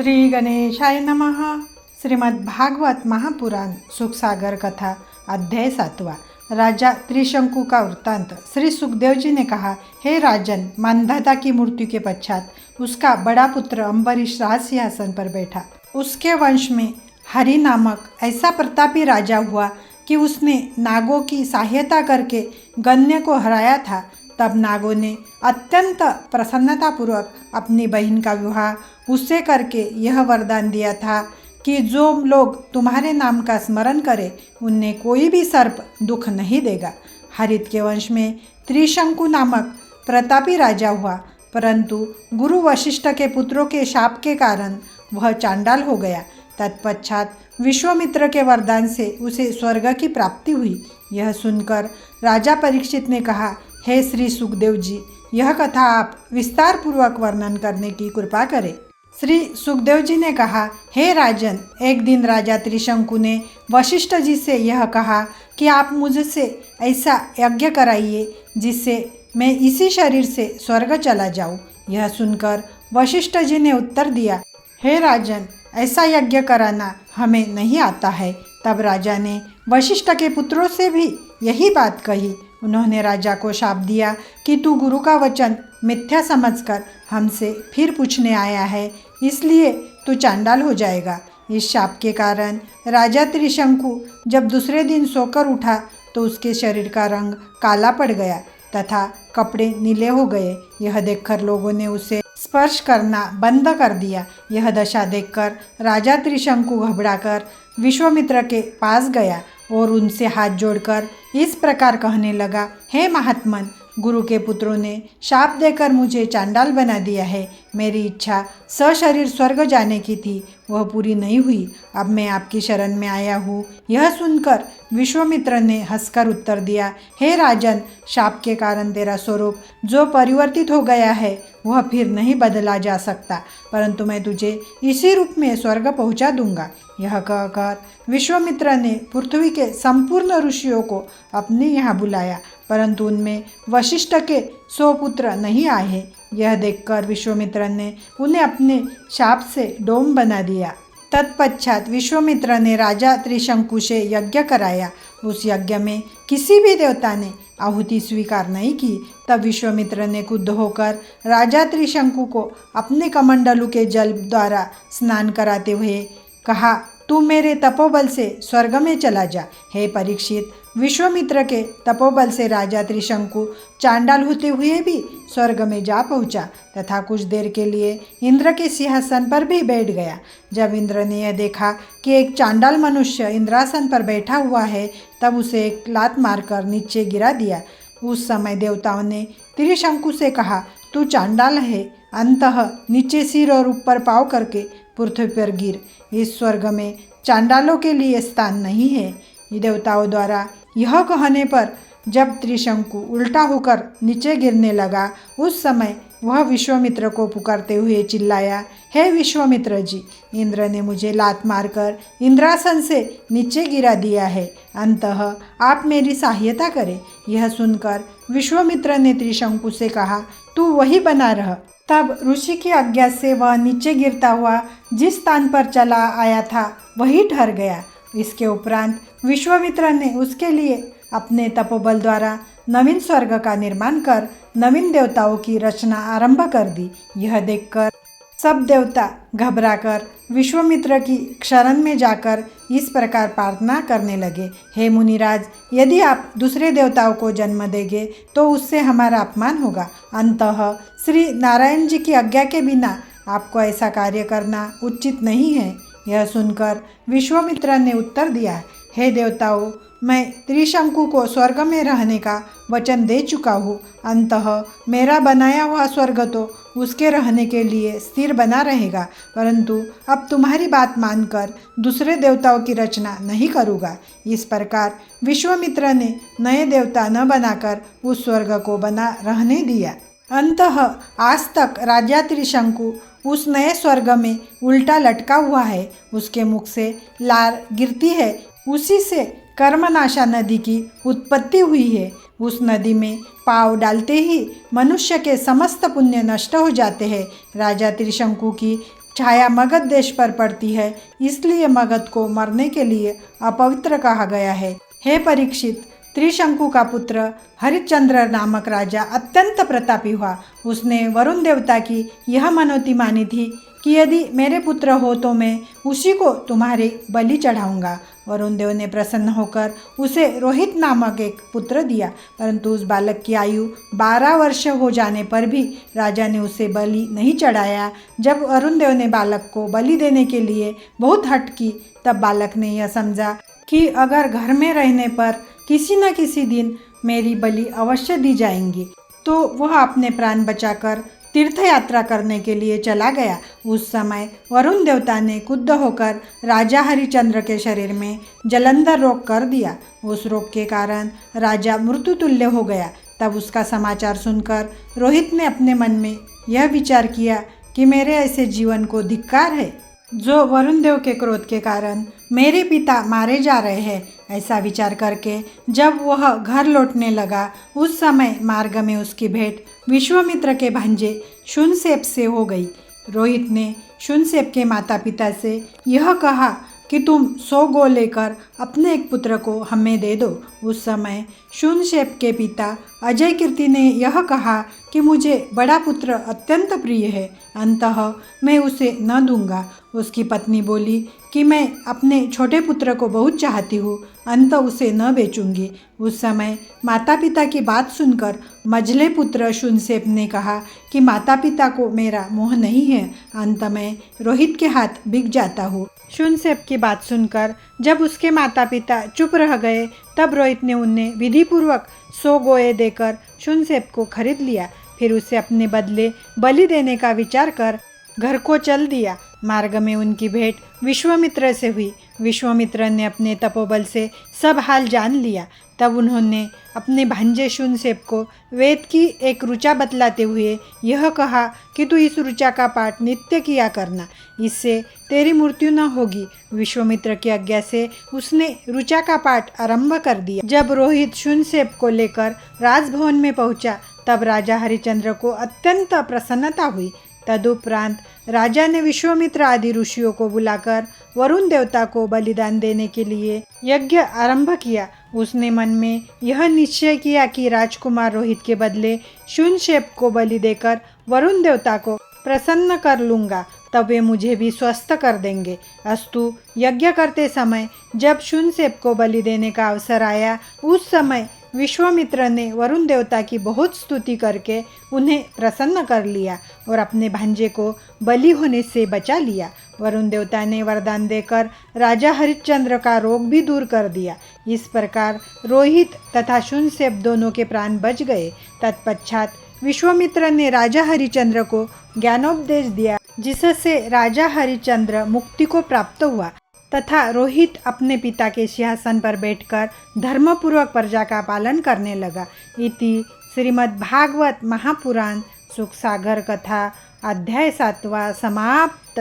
श्री गणेशाय नमः। श्रीमद्भागवत महापुराण सुखसागर कथा अध्याय 7वां। राजा त्रिशंकु का वृत्तांत। श्री सुखदेव जी ने कहा, हे राजन, मानधाता की मृत्यु के पश्चात उसका बड़ा पुत्र अम्बरीश राज सिंहासन पर बैठा। उसके वंश में हरि नामक ऐसा प्रतापी राजा हुआ कि उसने नागों की सहायता करके गण्य को हराया था। तब नागों ने अत्यंत प्रसन्नतापूर्वक अपनी बहन का विवाह उससे करके यह वरदान दिया था कि जो लोग तुम्हारे नाम का स्मरण करें उन्हें कोई भी सर्प दुख नहीं देगा। हरित के वंश में त्रिशंकु नामक प्रतापी राजा हुआ, परंतु गुरु वशिष्ठ के पुत्रों के शाप के कारण वह चांडाल हो गया। तत्पश्चात विश्वामित्र के वरदान से उसे स्वर्ग की प्राप्ति हुई। यह सुनकर राजा परीक्षित ने कहा, हे श्री सुखदेव जी, यह कथा आप विस्तार पूर्वक वर्णन करने की कृपा करें। श्री सुखदेव जी ने कहा, हे राजन, एक दिन राजा त्रिशंकु ने वशिष्ठ जी से यह कहा कि आप मुझसे ऐसा यज्ञ कराइए जिससे मैं इसी शरीर से स्वर्ग चला जाऊं। यह सुनकर वशिष्ठ जी ने उत्तर दिया, हे राजन, ऐसा यज्ञ कराना हमें नहीं आता है। तब राजा ने वशिष्ठ के पुत्रों से भी यही बात कही। उन्होंने राजा को शाप दिया कि तू गुरु का वचन मिथ्या समझकर हमसे फिर पूछने आया है, इसलिए तू चांडाल हो जाएगा। इस शाप के कारण राजा त्रिशंकु जब दूसरे दिन सोकर उठा तो उसके शरीर का रंग काला पड़ गया तथा कपड़े नीले हो गए। यह देखकर लोगों ने उसे स्पर्श करना बंद कर दिया। यह दशा देखकर राजा त्रिशंकु घबराकर विश्वामित्र के पास गया और उनसे हाथ जोड़कर इस प्रकार कहने लगा, हे महात्मन, गुरु के पुत्रों ने शाप देकर मुझे चांडाल बना दिया है। मेरी इच्छा सशरीर स्वर्ग जाने की थी, वह पूरी नहीं हुई। अब मैं आपकी शरण में आया हूँ। यह सुनकर विश्वामित्र ने हंसकर उत्तर दिया, हे राजन, शाप के कारण तेरा स्वरूप जो परिवर्तित हो गया है वह फिर नहीं बदला जा सकता, परंतु मैं तुझे इसी रूप में स्वर्ग पहुँचा दूंगा। यह कहकर विश्वामित्र ने पृथ्वी के संपूर्ण ऋषियों को अपने यहाँ बुलाया, परंतु उनमें वशिष्ठ के 100 पुत्र नहीं आए। यह देखकर विश्वामित्र ने उन्हें अपने शाप से डोम बना दिया। तत्पश्चात विश्वामित्र ने राजा त्रिशंकु से यज्ञ कराया। उस यज्ञ में किसी भी देवता ने आहुति स्वीकार नहीं की। तब विश्वामित्र ने क्रुद्ध होकर राजा त्रिशंकु को अपने कमंडलू के जल द्वारा स्नान कराते हुए कहा, तू मेरे तपोबल से स्वर्ग में चला जा। हे परीक्षित, विश्वामित्र के तपोबल से राजा त्रिशंकु चांडाल होते हुए भी स्वर्ग में जा पहुंचा तथा कुछ देर के लिए इंद्र के सिंहासन पर भी बैठ गया। जब इंद्र ने यह देखा कि एक चांडाल मनुष्य इंद्रासन पर बैठा हुआ है, तब उसे एक लात मारकर नीचे गिरा दिया। उस समय देवताओं ने त्रिशंकु से कहा, तू चांडाल है, अंततः नीचे सिर और ऊपर पाँव करके पृथ्वी पर गिर। इस स्वर्ग में चांडालों के लिए स्थान नहीं है। देवताओं द्वारा यह कहने पर जब त्रिशंकु उल्टा होकर नीचे गिरने लगा, उस समय वह विश्वामित्र को पुकारते हुए चिल्लाया, हे विश्वामित्र जी, इंद्र ने मुझे लात मारकर इंद्रासन से नीचे गिरा दिया है, अंततः आप मेरी सहायता करें। यह सुनकर विश्वामित्र ने त्रिशंकु से कहा, तू वही बना रह। तब ऋषि की आज्ञा से वह नीचे गिरता हुआ जिस स्थान पर चला आया था वही ठहर गया। इसके उपरांत विश्वामित्र ने उसके लिए अपने तपोबल द्वारा नवीन स्वर्ग का निर्माण कर नवीन देवताओं की रचना आरंभ कर दी। यह देखकर सब देवता घबराकर विश्वामित्र की शरण में जाकर इस प्रकार प्रार्थना करने लगे, हे मुनिराज, यदि आप दूसरे देवताओं को जन्म देंगे तो उससे हमारा अपमान होगा। अंततः श्री नारायण जी की आज्ञा के बिना आपको ऐसा कार्य करना उचित नहीं है। यह सुनकर विश्वामित्र ने उत्तर दिया, हे देवताओं, मैं त्रिशंकु को स्वर्ग में रहने का वचन दे चुका हूँ। अंततः मेरा बनाया हुआ स्वर्ग तो उसके रहने के लिए स्थिर बना रहेगा, परंतु अब तुम्हारी बात मानकर दूसरे देवताओं की रचना नहीं करूँगा। इस प्रकार विश्वामित्र ने नए देवता न बनाकर उस स्वर्ग को बना रहने दिया। अंततः आज तक राजा त्रिशंकु उस नए स्वर्ग में उल्टा लटका हुआ है। उसके मुख से लार गिरती है, उसी से कर्मनाशा नदी की उत्पत्ति हुई है। उस नदी में पाँव डालते ही मनुष्य के समस्त पुण्य नष्ट हो जाते हैं। राजा त्रिशंकु की छाया मगध देश पर पड़ती है, इसलिए मगध को मरने के लिए अपवित्र कहा गया है। हे परीक्षित, त्रिशंकु का पुत्र हरिश्चंद्र नामक राजा अत्यंत प्रतापी हुआ। उसने वरुण देवता की यह मनोती मानी थी कि यदि मेरे पुत्र हो तो मैं उसी को तुम्हारे बलि चढ़ाऊंगा। वरुण देव ने प्रसन्न होकर उसे रोहित नामक एक पुत्र दिया, परंतु उस बालक की आयु 12 वर्ष हो जाने पर भी राजा ने उसे बलि नहीं चढ़ाया। जब वरुण देव ने बालक को बलि देने के लिए बहुत हट की, तब बालक ने यह समझा कि अगर घर में रहने पर किसी न किसी दिन मेरी बलि अवश्य दी जाएंगी, तो वह अपने प्राण बचाकर तीर्थ यात्रा करने के लिए चला गया। उस समय वरुण देवता ने क्रुद्ध होकर राजा हरिश्चंद्र के शरीर में जलंधर रोग कर दिया। उस रोग के कारण राजा मृत्युतुल्य हो गया। तब उसका समाचार सुनकर रोहित ने अपने मन में यह विचार किया कि मेरे ऐसे जीवन को धिक्कार है, जो वरुण देव के क्रोध के कारण मेरे पिता मारे जा रहे हैं। ऐसा विचार करके जब वह घर लौटने लगा, उस समय मार्ग में उसकी भेंट विश्वामित्र के भांजे शून्यसेन से हो गई। रोहित ने शून्यसेन के माता पिता से यह कहा कि तुम 100 गौ लेकर अपने एक पुत्र को हमें दे दो। उस समय शून्यसेन के पिता अजय कीर्ति ने यह कहा कि मुझे बड़ा पुत्र अत्यंत प्रिय है, अंततः मैं उसे न दूंगा। उसकी पत्नी बोली कि मैं अपने छोटे पुत्र को बहुत चाहती हूँ, अंत उसे न बेचूंगी। उस समय माता पिता की बात सुनकर मझले पुत्र शून्यसेन ने कहा कि माता पिता को मेरा मोह नहीं है, अंत में रोहित के हाथ बिक जाता हूँ। शून्यसेन की बात सुनकर जब उसके माता पिता चुप रह गए, तब रोहित ने उन्हें विधिपूर्वक 100 गौएं देकर शून्यसेन को खरीद लिया। फिर उसे अपने बदले बलि देने का विचार कर घर को चल दिया। मार्ग में उनकी भेंट विश्वामित्र से हुई। विश्वामित्र ने अपने तपोबल से सब हाल जान लिया। तब उन्होंने अपने भांजे शून्यसेन को वेद की एक ऋचा बतलाते हुए यह कहा कि तू इस ऋचा का पाठ नित्य किया करना, इससे तेरी मृत्यु न होगी। विश्वामित्र की आज्ञा से उसने ऋचा का पाठ आरंभ कर दिया। जब रोहित शून्यसेन को लेकर राजभवन में पहुंचा, तब राजा हरिश्चंद्र को अत्यंत प्रसन्नता हुई। तदुपरांत राजा ने विश्वामित्र आदि ऋषियों को बुलाकर वरुण देवता को बलिदान देने के लिए यज्ञ आरंभ किया। उसने मन में यह निश्चय किया कि राजकुमार रोहित के बदले शून्यसेन को बलि देकर वरुण देवता को प्रसन्न कर लूँगा, तब वे मुझे भी स्वस्थ कर देंगे। अस्तु, यज्ञ करते समय जब शून्यसेन को बलि देने का अवसर आया, उस समय विश्वामित्र ने वरुण देवता की बहुत स्तुति करके उन्हें प्रसन्न कर लिया और अपने भांजे को बलि होने से बचा लिया। वरुण देवता ने वरदान देकर राजा हरिश्चंद्र का रोग भी दूर कर दिया। इस प्रकार रोहित तथा शून्यसेन दोनों के प्राण बच गए। तत्पश्चात विश्वामित्र ने राजा हरिश्चंद्र को ज्ञानोपदेश दिया, जिससे राजा हरिश्चंद्र मुक्ति को प्राप्त हुआ तथा रोहित अपने पिता के सिंहासन पर बैठकर धर्मपूर्वक प्रजा का पालन करने लगा। इति श्रीमद्भागवत महापुराण सुखसागर कथा अध्याय 7वां समाप्त।